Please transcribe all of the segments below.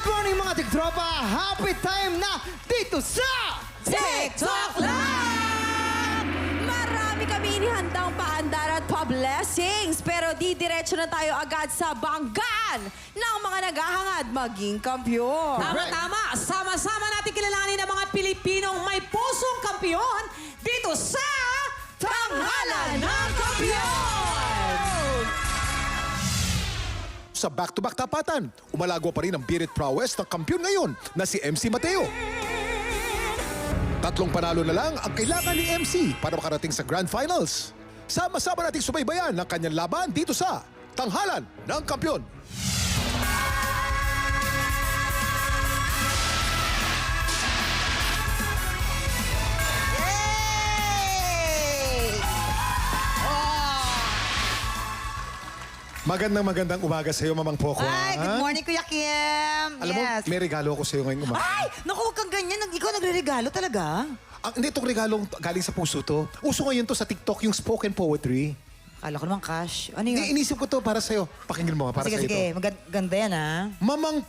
Good morning mga tiktropa! Happy time na dito sa TikTok Live! Marami kami inihandang paandar at pa-blessings. Pero didiretso na tayo agad sa banggaan ng mga naghahangad maging kampyon. Tama-tama. Sama-sama natin kilalanin ang mga Pilipinong may pusong kampyon dito sa Tanghalan ng Kampiyon! Sa back-to-back tapatan, umalagwa pa rin ang birit prowess ng kampiyon ngayon na si MC Mateo. Tatlong panalo na lang ang kailangan ni MC para makarating sa Grand Finals. Sama-sama nating subaybayan ang kanyang laban dito sa Tanghalan ng Kampiyon. Magandang umaga sa iyo, Mamang Poco. Ay, good morning, Kuya Kim. Alam mo, may regalo ako sa iyo ngayong umaga. Ay, naku, huwag kang ganyan. Ikaw nagre-regalo talaga? Hindi, itong regalong galing sa puso to. Uso ngayon to sa TikTok, yung spoken poetry. Akala ko naman cash. Ano yun? Inisip ko to para sa'yo. Pakinggan mo, para Sige, sa'yo sige. to. Maganda yan, ha? Mamang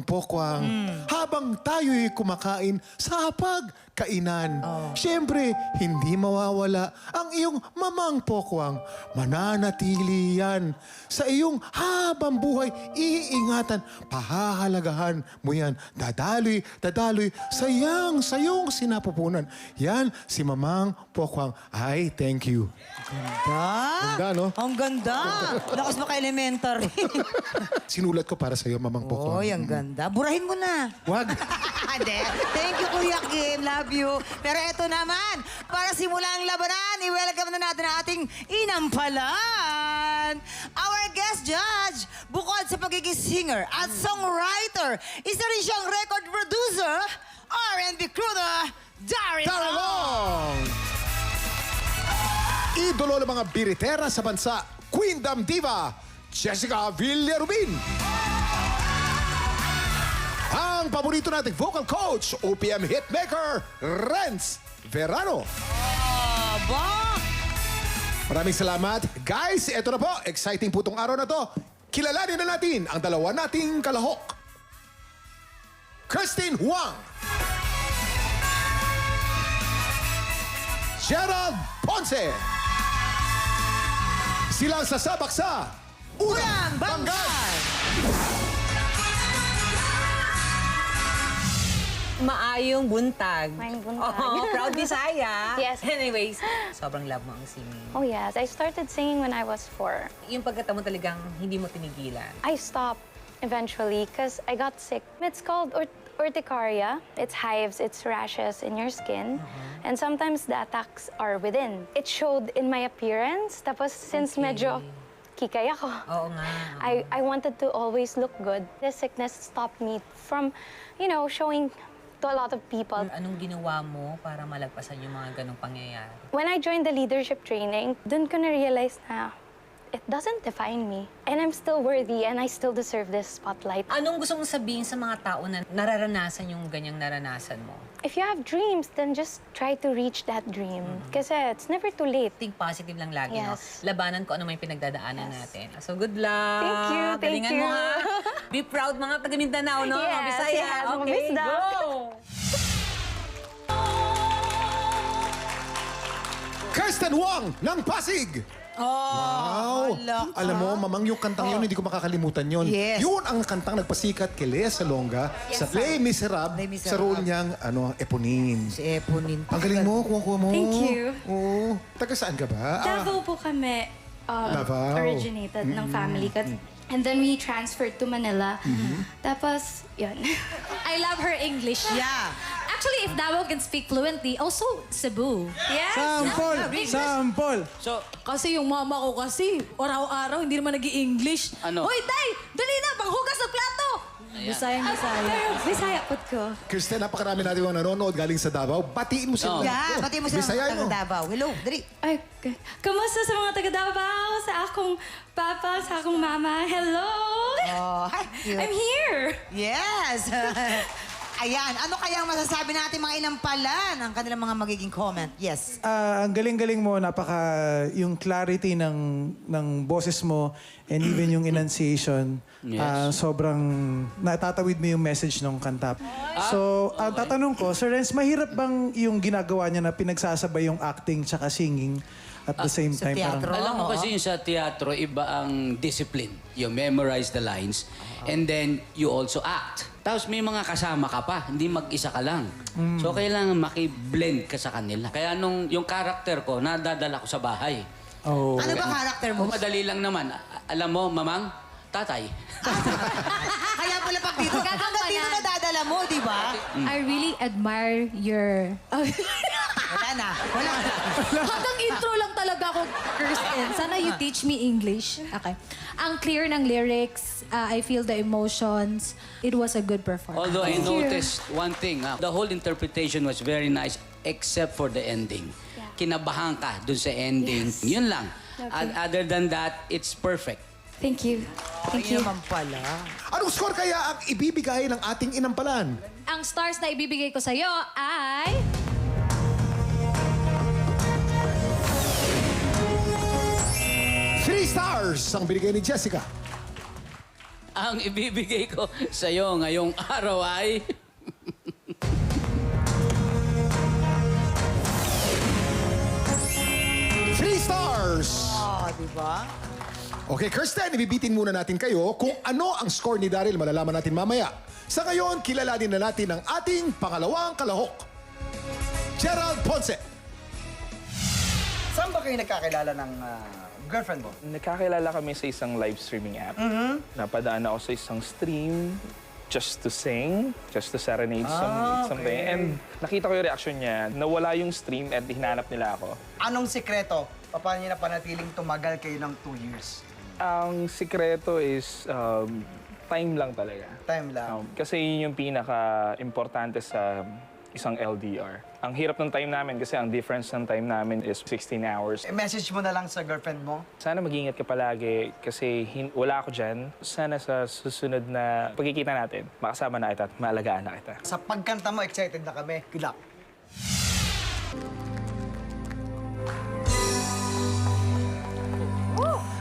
Pokwang, habang tayo'y kumakain sa hapag-kainan. Siyempre, hindi mawawala ang iyong Mamang Pokwang. Mananatili yan. Sa iyong habang buhay, iingatan, pahahalagahan mo yan. Dadaloy, sayong sinapupunan. Yan, si Mamang Pokwang. Ay, thank you. Ganda, no? Ang ganda. Lakas maka-elementary. Sinulat ko para sa'yo, Mamang Pokwang. Oy, ang ganda. Burahin mo na. Wag. Hindi. Thank you, Kuya Kim. Love you. Pero eto naman, para simula ang labanan, i-welcome na natin ang ating inampalan. Our guest judge, bukod sa pagiging singer at songwriter, isa rin siyang record producer, R&B crooner, Daryl Tarangong! Idolo ng mga biritera sa bansa, Queendom Diva, Jessica Villarubin. Ang paborito nating vocal coach, OPM hitmaker, Renz Verano. Maraming salamat. Guys, eto na po. Exciting po itong araw na to. Kilalanin na natin ang dalawa nating kalahok. Christine Huang. Gerald Ponce. Sila ang sasabak sa Unang Banggan! maayong buntag. Maayong buntag. Oh, proud Bisaya. Yes. Anyways, sobrang love mo ang singing. Oh yes, I started singing when I was 4. Yung pagkatamo talagang hindi mo tinigilan. I stopped eventually because I got sick. It's called urticaria. It's hives, it's rashes in your skin. And sometimes the attacks are within. It showed in my appearance. Tapos since medyo kikay ako, Oo nga. I wanted to always look good. The sickness stopped me from, showing to a lot of people. Anong ginawa mo para malagpasan yung mga ganong pangyayari? When I joined the leadership training, dun ko na-realize na it doesn't define me. And I'm still worthy and I still deserve this spotlight. Anong gusto mong sabihin sa mga tao na nararanasan yung ganyang naranasan mo? If you have dreams, then just try to reach that dream. Kasi it's never too late. Think positive lang lagi, Yes. no? Labanan ko ano may pinagdadaanan natin. So, good luck! Thank you, thank Galingan you. mo, ha? Be proud, mga taga Mindanao, no? Yes, Mga Bisaya. yes, mga Okay, Bisda. go! Kirsten Huang ng Pasig! Wow! Alam mo, Mamang, yung kantang yun, hindi ko makakalimutan yun. Yes. Yun ang kantang nagpasikat kay Lea Salonga sa Les Miserables Les Miserables. sa role niyang Eponine. Si Eponin. Ang galing mo, kuha mo. Thank you. Oo. Taga saan ka ba? Davao po kami Davao. originated ng family ko. And then we transferred to Manila. Tapos, yun. I love her English. Yeah. Actually, if Davao can speak fluently, also Cebu. Yes. Sample! So, Kasi yung mama ko kasi, araw-araw hindi naman nag-i-English. Ano? Hoy, tay! Dali na! Panghugas ng plato! Bisaya. Pero Bisaya po ko. Kirsten, napakarami natin yung nanonood galing sa Davao. Batiin mo sila. Yeah, pati mo sa Bisayahin mo. taga Davao. Hello, dali. Ay, kamusta sa mga taga Davao? Sa akong papa, sa akong mama. Hello! Oh, hi. I'm here! Yes. Ayan, ano kaya ang masasabi natin mga inampalan? Ang kanilang mga magiging comment. Yes. Ang galing-galing mo, yung clarity ng boses mo and even yung enunciation, sobrang natatawid mo yung message ng kanta. So, ang tatanong ko, Sir Renz, mahirap bang yung ginagawa niya na pinagsasabay yung acting tsaka singing at the same sa time? teatro. Alam mo kasi yung sa teatro, iba ang discipline. You memorize the lines and then you also act. Tapos may mga kasama ka pa, hindi mag-isa ka lang. So kailangan maki-blend ka sa kanila. Kaya yung character ko, nadadala ko sa bahay. Oh. Ano ba karakter mo? Kung madali lang naman, alam mo, mamang, tatay. Kaya pala pag dito, hanggang dito nadadala mo, di ba? I really admire your... Wala na. Wala na. Hanggang intro lang talaga ako, Kirsten. Sana you teach me English. Okay. Ang clear ng lyrics, I feel the emotions. It was a good performance. Although I Thank you. noticed one thing, the whole interpretation was very nice except for the ending. Kinabahan ka dun sa ending. Yes. Yun lang. Okay. Other than that, it's perfect. Thank you. Thank Ay you. naman pala. Anong score kaya ang ibibigay ng ating inampalan? Ang stars na ibibigay ko sa'yo ay... Three stars ang binigay ni Jessica. Ang ibibigay ko sa iyo ngayong araw ay... Three stars! Di ba? Okay, Kirsten, ibibitin muna natin kayo kung ano ang score ni Daryl. Malalaman natin mamaya. Sa ngayon, kilalanin na natin ang ating pangalawang kalahok. Gerald Ponce. Saan ba kayo nagkakilala ng girlfriend mo? Nagkakilala kami sa isang live streaming app. Napadaan ako sa isang stream just to sing, just to serenade something. And nakita ko yung reaction niya. Nawala yung stream at hinanap nila ako. Anong sikreto? Paano niyo napanatiling tumagal kayo ng 2 years? Ang sikreto is time lang talaga. Time lang. Kasi yun yung pinaka-importante sa isang LDR. Ang hirap ng time namin kasi ang difference ng time namin is 16 hours. Message mo na lang sa girlfriend mo. Sana mag-ingat ka palagi kasi wala ako dyan. Sana sa susunod na pagkikita natin, makasama na kita at maalagaan na kita. Sa pagkanta mo, excited na kami. Good luck.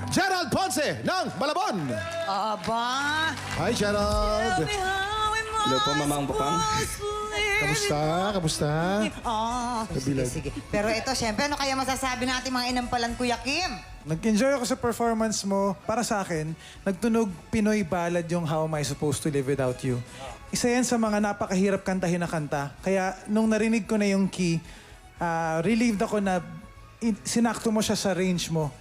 Gerald Ponce ng Malabon. Aba! Hi, Gerald. Hello po, Mamang Bukang. Kamusta? Kamusta? Sige, sige. Pero ito, syempre, ano kaya masasabi natin mga inampalan, Kuya Kim? Nag-enjoy ako sa performance mo. Para sa akin, nagtunog Pinoy ballad yung How Am I Supposed to Live Without You. Isa yan sa mga napakahirap kantahin na kanta. Kaya nung narinig ko na yung key, relieved ako na sinakto mo siya sa range mo.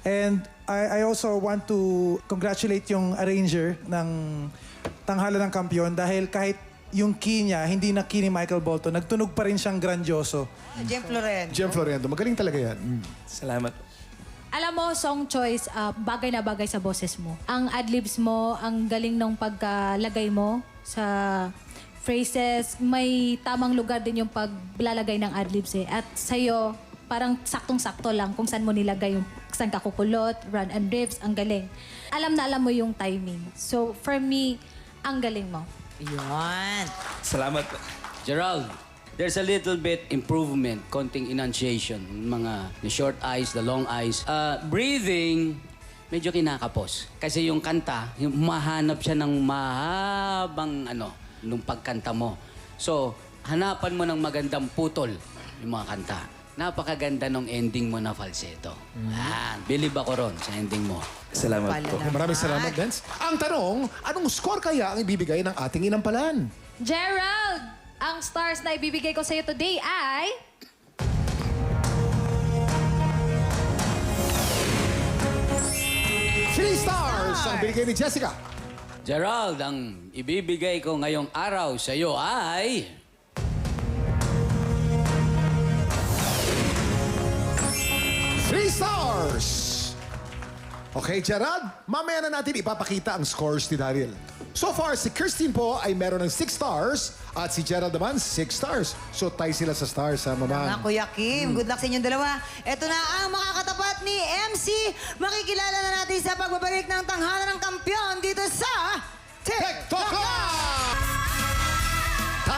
And I also want to congratulate yung arranger ng Tanghalan ng Kampiyon dahil kahit yung key niya, hindi na key ni Michael Bolton, nagtunog pa rin siyang grandioso. Jem Florent. Jem Florendo. Magaling talaga yan. Salamat. Alam mo, song choice, bagay na bagay sa boses mo. Ang adlibs mo, ang galing ng pagkalagay mo sa phrases, may tamang lugar din yung paglalagay ng adlibs eh. At sa'yo, parang saktong-sakto lang kung saan mo nilagay yung saan ka kukulot, run and riffs, ang galing. Alam na alam mo yung timing. So, for me, ang galing mo. Yan. Salamat. Gerald, there's a little bit improvement, konting enunciation, the short eyes, the long eyes. Breathing, medyo kinakapos. Kasi yung kanta, yung mahanap siya ng mahabang nung pagkanta mo. So, hanapan mo ng magandang putol yung mga kanta. Napakaganda nung ending mo na falsetto. Believe ako ron sa ending mo. Salamat po. Okay, maraming salamat, Dance. Ang tanong, anong score kaya ang ibibigay ng ating inampalan? Gerald, ang stars na ibibigay ko sa'yo today ay... Three stars ang binigay ni Jessica. Gerald, ang ibibigay ko ngayong araw sa iyo ay... 3 stars! Okay, Gerald, mamaya na natin ipapakita ang scores ni Daryl. So far, si Kirsten po ay meron ng 6 stars at si Gerald naman 6 stars. So, tie sila sa stars, ha, Mga Mama? Kuya Kim, good luck sa inyong dalawa. Ito na ang makakatapat ni MC. Makikilala na natin sa pagbabalik ng Tanghalan ng Kampiyon dito sa TikTok Live!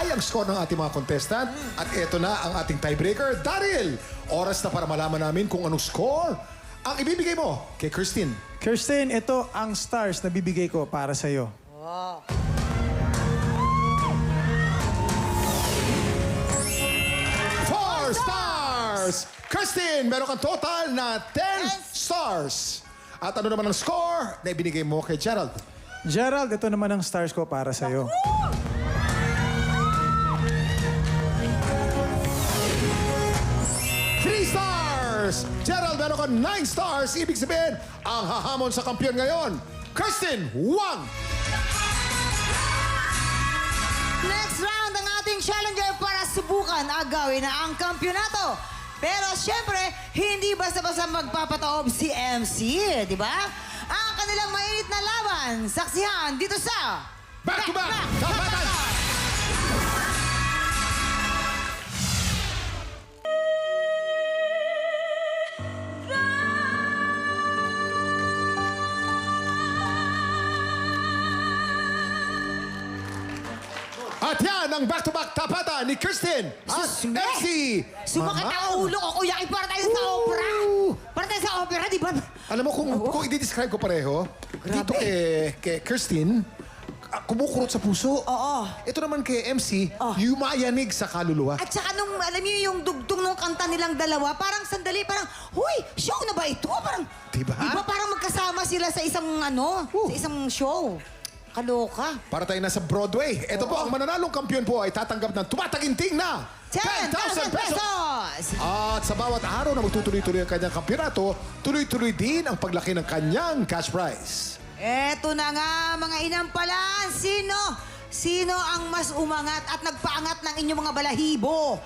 high ang score ng ating mga contestant. At eto na ang ating tiebreaker. Daryl, oras na para malaman namin kung anong score ang ibibigay mo kay Christine. Kirsten, ito ang stars na bibigay ko para sa'yo. 4 stars! Christine, meron kang total na 10 stars. At ano naman ang score na ibinigay mo kay Gerald? Gerald, ito naman ang stars ko para sa'yo. Gerald, meron ka 9 stars. Ibig sabihin, ang hahamon sa kampiyon ngayon, Kirsten, 1. Next round ang ating challenger para subukan agawin na ang kampyonato. Pero siyempre, hindi basta-basta magpapataob si MC, di ba? Ang kanilang mainit na laban, saksihan dito sa Back to Back! Tapatan! At yan ang back-to-back tapatan ni Kirsten at MC. Sumakit ang ulo ko, kuya. Para tayo sa opera. Para tayo sa opera, di ba? Alam mo, kung i-describe ko pareho, dito kay Kirsten, kumukurot sa puso. Oo. Ito naman kay MC, yumayanig sa kaluluwa. At saka nung, alam niyo yung dugtong nung kanta nilang dalawa, parang sandali, parang, huy, show na ba ito? Parang, Diba? Di ba parang magkasama sila sa isang, sa isang show? Kaloka. Para tayo nasa Broadway. Ito po, ang mananalong kampiyon po ay tatanggap ng tumataginting na 10,000 pesos! At sa bawat araw na magtutuloy-tuloy ang kanyang kampyonato, tuloy-tuloy din ang paglaki ng kanyang cash prize. Eto na nga, mga inampalan. Sino ang mas umangat at nagpaangat ng inyong mga balahibo?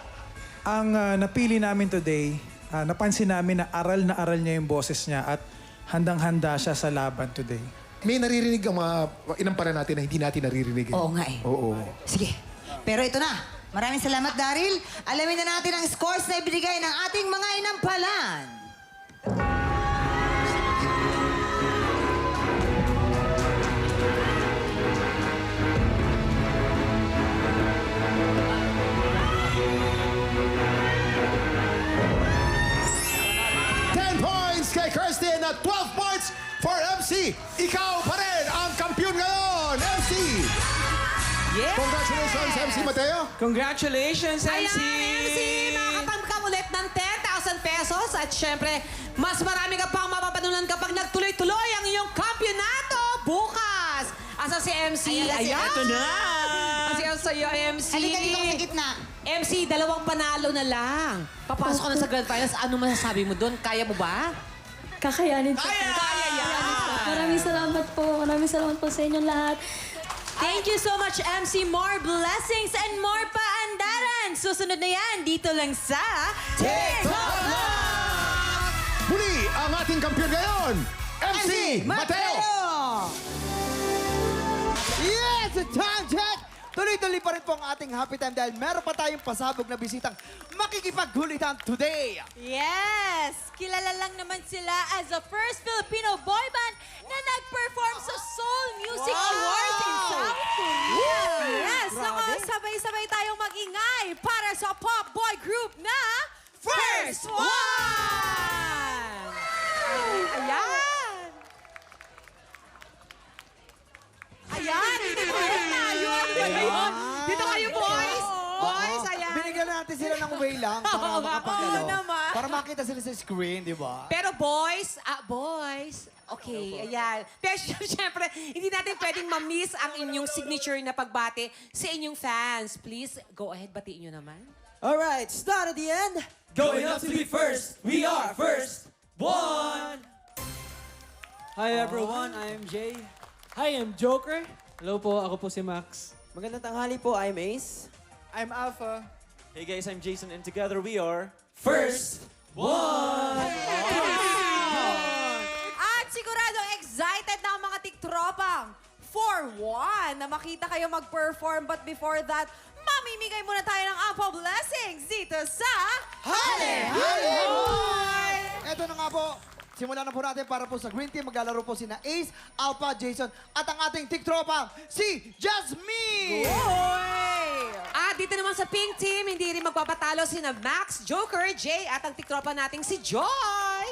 Ang napili namin today, napansin namin na aral niya yung boses niya at handang-handa siya sa laban today. May naririnig ang mga inampalan natin na hindi natin naririnig. Oo nga eh. Oo. Sige. Pero ito na. Maraming salamat, Daryl. Alamin na natin ang scores na ibinigay ng ating mga inampalan. Kay Kirsten at 12 points for MC. Ikaw pa rin ang kampiyon ngayon, MC! Yeah! Congratulations, MC Mateo. Congratulations, MC! Ayan, MC! Makakatangkap ulit ng 10,000 pesos at syempre, mas marami ka pang mapapanunan kapag nagtuloy-tuloy ang iyong kampyonato bukas! Asa si MC? Ayan, Ito na! Kasi ang sa'yo, MC. Halika dito sa gitna. MC, 2 panalo na lang. Papasok ka na sa Grand Finals. Ano masasabi mo doon? Kaya mo ba? Kakayanin po. Kaya yan! Maraming salamat po. Maraming salamat po sa inyong lahat. Thank you so much, MC. More blessings and more paandaran. Susunod na yan, dito lang sa TikTok Vlog! Muli, ang ating kampiyon ngayon, MC Mateo. Yes! Time check! Tuloy-tuloy pa rin po ang ating happy time dahil meron pa tayong pasabog na bisitang makikipaghulitan today. Yes! Kilala lang naman sila as the first Filipino boy band na nag-perform sa Seoul Music Awards in South Korea. Yes! Naku, sabay-sabay tayong mag-ingay para sa pop boy group na First One! Ayan! Ayan! Dito tayo! Dito kayo, boys! Boys, ayan! Binigyan natin sila ng way lang para makapagano. Oo naman. Para makita sila sa screen, di ba? Pero boys, okay, ayan. Pero syempre, hindi natin pwedeng ma-miss ang inyong signature na pagbati sa inyong fans. Please, go ahead, batiin nyo naman. Alright, start at the end. Going up to be first, we are First One! Hi everyone, I am Jay. Hi, I'm Joker. Hello po, ako po si Max. Magandang tanghali po, I'm Ace. I'm Alpha. Hey guys, I'm Jason and together we are... First One! At siguradong excited na ang mga tiktropang for one na makita kayo mag-perform. But before that, mamimigay muna tayo ng Apple Blessings dito sa Hale! Ito na nga po. Simulan na po natin para po sa Green Team. Maglalaro po sina Ace, Alpha, Jason, at ang ating tiktropang si Jasmine! At dito naman sa Pink Team, hindi rin magpapatalo sina Max, Joker, Jay, at ang tiktropa nating si Joy.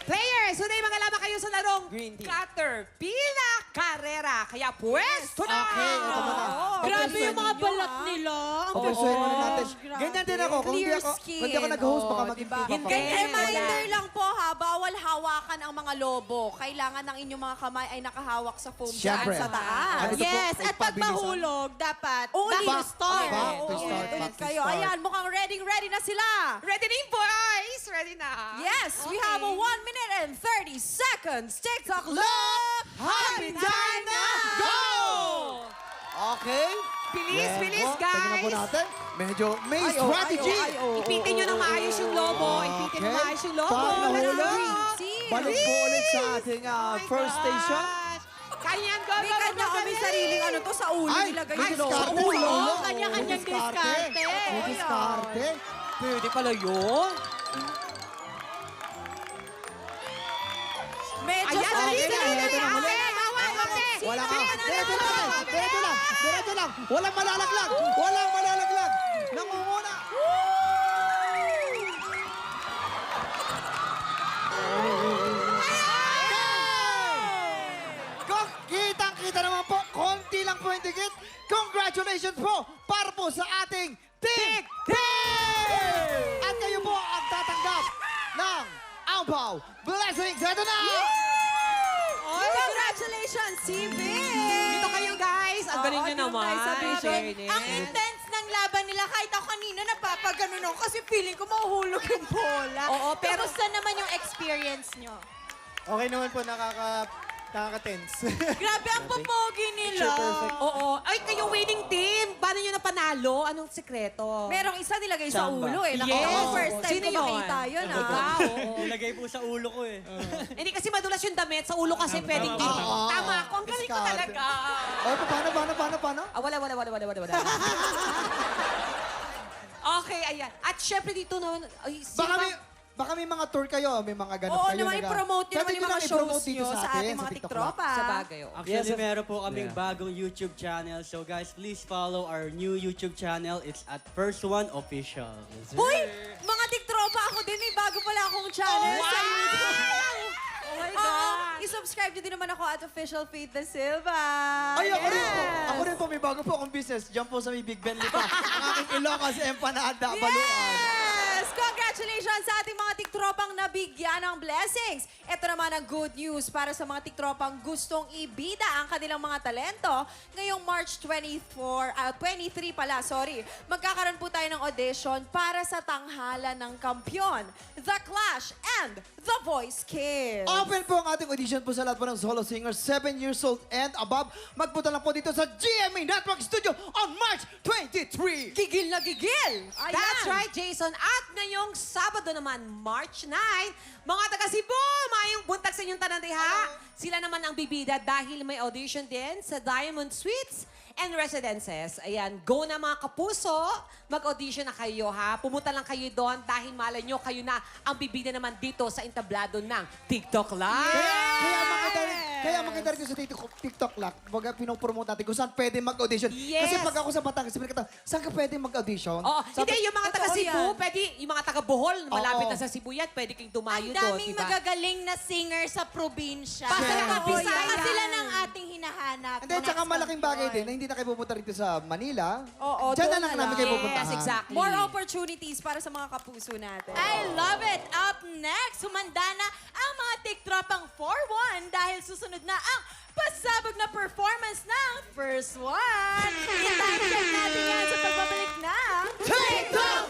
Players, today mga kayo sa larong Green team. Caterpillar Carrera. Kaya pwesto na! Okay, ito muna. Grabe yung mga balat nila. Ang Pwestuhin muna natin. grabe. Ganyan din ako. Kung Clear hindi ako nag-host, baka maging diba? tuba pa. Hindi. Reminder lang po ha, bawal hawakan ang mga lobo. Kailangan ng inyong mga kamay ay nakahawak sa foam Siyempre. dyan sa taas. Ano ito po? Yes, at pag Pabilisan? mahulog, dapat Only back to start. Back to Oo, start, ulit back to kayo. start. Ayan, mukhang ready na sila. Ready na yung boys? Ready na? Yes, we have a 1 minute and 30 seconds. TikTok love. Happy time na! Go! Okay. Bilis, Yan bilis, po. Tingnan po guys. natin. Medyo may strategy. Ipitin nyo ng maayos yung lobo. Ipitin nyo maayos yung lobo. Pag nahulog, Team. balik po ulit sa ating first station. Kaya yan, go, May kanya kami sariling ano to sa ulo Ay, nilagay may yung lobo. diskarte. Oo, kanya-kanyang diskarte. May diskarte. Pwede pala yun. Medyo Ayan, sarili. ito na, ito na, huli. Wala Wala ka. Diretso lang. Diretso lang. Diretso lang. Walang malalaglag. Walang malalaglag. Nangunguna. Kung kitang-kita naman po, konti lang po yung dikit. Congratulations po para po sa ating Team Team! At kayo po ang tatanggap ng Ampaw Blessings. Ito na! Congratulations, Team Big! Dito kayo, guys. Ang galing nyo naman. Fairness. Ang intense ng laban nila. Kahit ako kanina napapaganon ako kasi feeling ko mahuhulog yung bola. Oo, pero- Kamusta naman yung experience nyo? Okay naman po, nakaka-tense. Grabe ang popogi nila. Oo. Ay, kayo winning team. Paano nyo napanalo? Anong sekreto? Merong isa nilagay sa Samba. ulo eh. Yes. Ako, first time Sino ko yun? makita yun ah. Wow, oo. Nilagay po sa ulo ko eh. Hindi kasi madulas yung damit. Sa ulo kasi pwedeng din. Oo. Tama ako. Ang galing ko Discard. talaga. Oh, paano? Ah, wala. Okay, ayan. At syempre dito naman, ay, Baka may mga tour kayo, may mga ganap Oo kayo. naman, i-promote nyo naman yung mga shows dito nyo sa ating mga TikTok tiktropa. sa bagay. oh. Actually, meron po kaming bagong YouTube channel. So guys, please follow our new YouTube channel. It's at First One Official. Uy! Mga tiktropa ako din. May bago pala akong channel sa YouTube. Oh my Oo, God. i-subscribe nyo din naman ako at Official Faith Da Silva. Ay, ako rin po. Yes. Ako rin po, may bago po akong business. Diyan po sa may Big Ben Lipa. Ang aking Ilocos Empanada, Baluan. Yes! Congratulations sa ating mga tiktropang nabigyan ng blessings. Ito naman ang good news para sa mga tiktropang gustong ibida ang kanilang mga talento. Ngayong March 23 magkakaroon po tayo ng audition para sa tanghalan ng kampyon, The Clash and The Voice Kids. Open po ang ating audition po sa lahat po ng solo singers 7 years old and above. Magpunta lang po dito sa GMA Network Studio on March 23. Gigil na gigil! Ayan. That's right, Jason. At ngayong Sabado naman, March 9, mga taga Cebu, mayong buntag sa inyong tanandiha. Sila naman ang bibida dahil may audition din sa Diamond Suites and Residences. Ayan, go na mga kapuso. Mag-audition na kayo, ha? Pumunta lang kayo doon dahil malay nyo, kayo na ang bibida naman dito sa entablado ng TikTok Live. Kaya makita rin ko sa TikTok lang, baga pinopromote natin kung saan pwede mag-audition. Yes. Kasi pag ako sa Batangas, sabi ko, saan ka pwede mag-audition? Oo, Sabi- hindi, yung mga taga Totoo Cebu, yan. pwede, yung mga taga Bohol, malapit Oo. na sa Cebu yan, pwede kayong dumayo Ang doon, daming diba? magagaling na singer sa probinsya. Pasalamat, Totoo Bisaya. yan. Sila ng ating hinahanap. Hindi, tsaka Next malaking bagay campaign. din na hindi na kayo pupunta rito sa Manila. Oo, Diyan doon na lang na namin lang. kayo pupunta. Yes, exactly. More opportunities para sa mga kapuso natin. I love it! Up next, humanda na ang mga tiktropang 4-1 dahil susunod na ang pasabog na performance ng First One. I-time natin yan sa pagbabalik ng TikTok!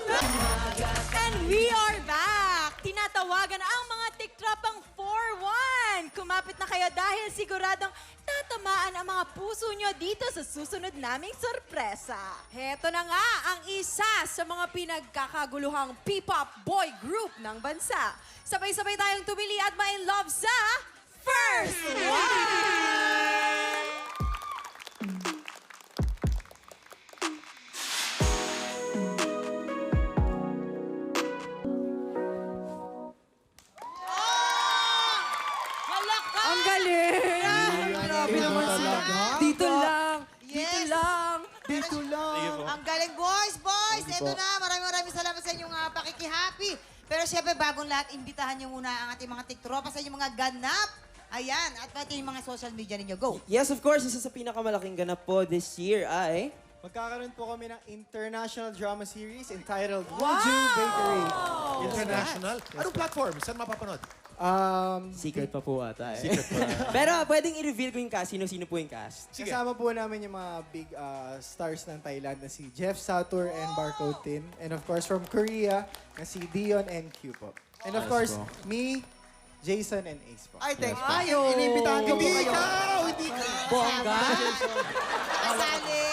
And we are back! Tinatawagan ang mga tiktropang 4-1. Kumapit na kayo dahil siguradong tatamaan ang mga puso nyo dito sa susunod naming sorpresa. Heto na nga ang isa sa mga pinagkakaguluhang P-pop boy group ng bansa. Sabay-sabay tayong tumili at ma-in love sa First One! Ang galing! Grabe naman sila. Dito lang! Dito lang! Galing, boys! Ito na, maraming salamat sa inyong pakikihappy. Pero syempre, bagong lahat, imbitahan niyo muna ang ating mga tiktropa sa inyong mga ganap. Ayan, at pati yung mga social media ninyo. Go! Yes, of course, isa sa pinakamalaking ganap po this year ay... Magkakaroon po kami ng international drama series entitled Woju Bakery. International. Anong platform? Saan mapapanood? Secret pa po ata eh. Secret pa. Pero pwedeng i-reveal ko yung cast. Sino-sino po yung cast? Sige. Kasama po namin yung mga big stars ng Thailand na si Jeff Satur and Barcode Tin. And of course, from Korea, na si Dion and Q po. And of course, me, Jason, and Ace po. Ay, thanks pa. Iniimbitahan ko po Hindi kayo. ikaw! Hindi ka! Bongga! Kasali!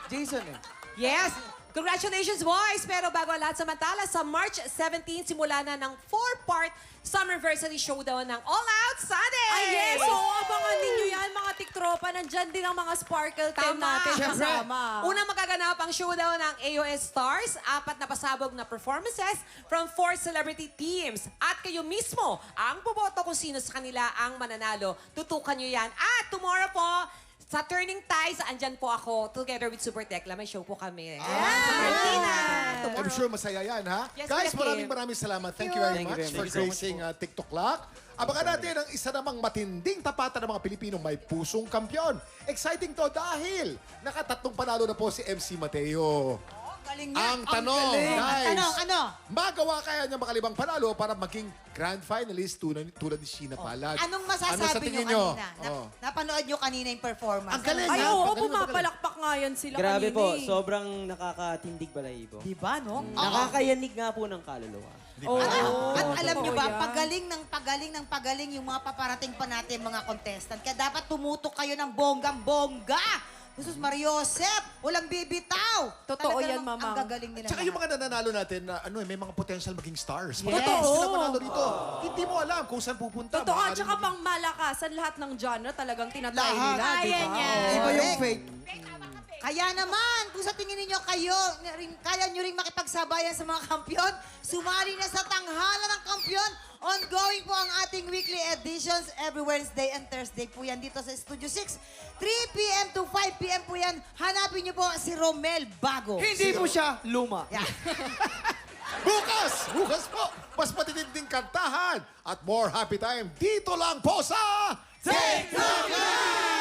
Jason eh. Yes! Congratulations, boys! Pero bago ang lahat, samantala, sa March 17, simula na ng 4-part Summerversary Showdown ng All Out Sunday! Ay, yes! So, abangan ninyo yan, mga tiktropa. Nandyan din ang mga sparkle team natin kasama. Unang magaganap ang showdown ng AOS Stars, 4 na pasabog na performances from 4 celebrity teams. At kayo mismo ang boboto kung sino sa kanila ang mananalo. Tutukan nyo yan. At tomorrow po, sa Turning Ties, andyan po ako together with Super Tekla. May show po kami. I'm sure masaya yan, ha? Yes, Guys, Kuya Kim. maraming salamat. Thank you very much for gracing TikTok Lock. Abangan natin ang isa namang matinding tapatan ng mga Pilipinong may pusong kampyon. Exciting to dahil nakatatlong panalo na po si MC Mateo. Galing niya. Ang tanong, guys, Ano? magawa kaya niya makalibang panalo para maging grand finalist tulad ni Sheena Palad? Anong Ano sa masasabi tingin nyo nyo? kanina? Oh. Napanood nyo kanina yung performance. Ang galing, Ay, ha? oo, Magaling, pumapalakpak nga yan sila Grabe kanina po, eh. sobrang nakakatindig balahibo. Diba, no? Nakakayanig nga po ng kaluluwa. At alam nyo totoo ba, yan. pagaling yung mga paparating pa natin mga contestant. Kaya dapat tumutok kayo ng bonggang-bongga. Jesus Mariosep, walang bibitaw. Totoo Talaga yan, namang Mamang. Ang gagaling nila. Tsaka yung mga nananalo natin na may mga potential maging stars. Yes. Mga gusto sila manalo dito. Hindi mo alam kung saan pupunta. Totoo, Maaaring tsaka maging- pang malakasan, lahat ng genre talagang tinatry Lahat. nila, di Kaya ba? niya. Iba yung fake. Kaya naman, kung sa tingin ninyo kaya nyo rin makipagsabayan sa mga kampyon, sumali na sa Tanghalan ng Kampyon. Ongoing po ang ating weekly editions every Wednesday and Thursday po yan dito sa Studio 6. 3 p.m. to 5 p.m. po yan. Hanapin nyo po si Romel Bago. Hindi po siya luma. Yeah. Bukas po, mas matitinding kantahan at more happy time dito lang po sa TikTok Live!